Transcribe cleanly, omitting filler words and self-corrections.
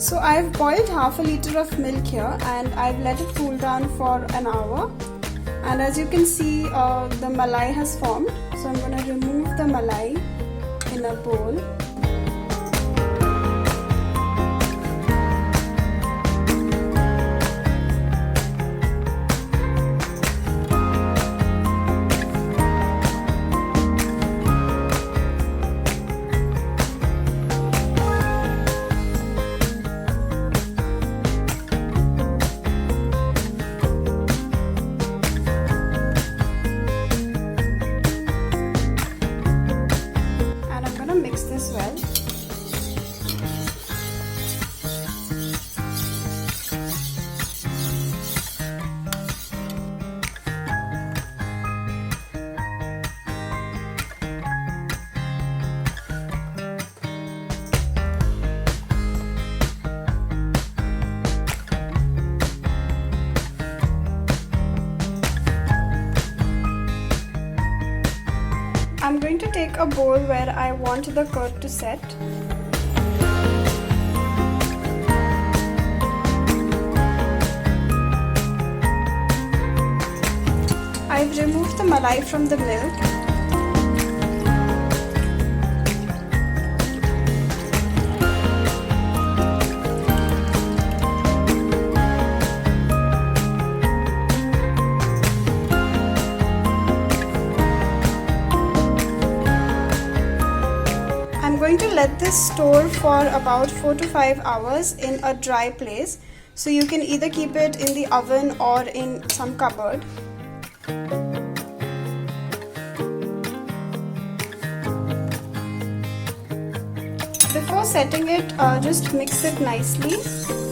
So I've boiled half a liter of milk here and I've let it cool down for an hour. And as you can see, the malai has formed. So I'm going to remove the malai in a bowl. Mix this well. I'm going to take a bowl where I want the curd to set. I've removed the malai from the milk. I'm going to let this store for about 4 to 5 hours in a dry place. So you can either keep it in the oven or in some cupboard. Before setting it, just mix it nicely.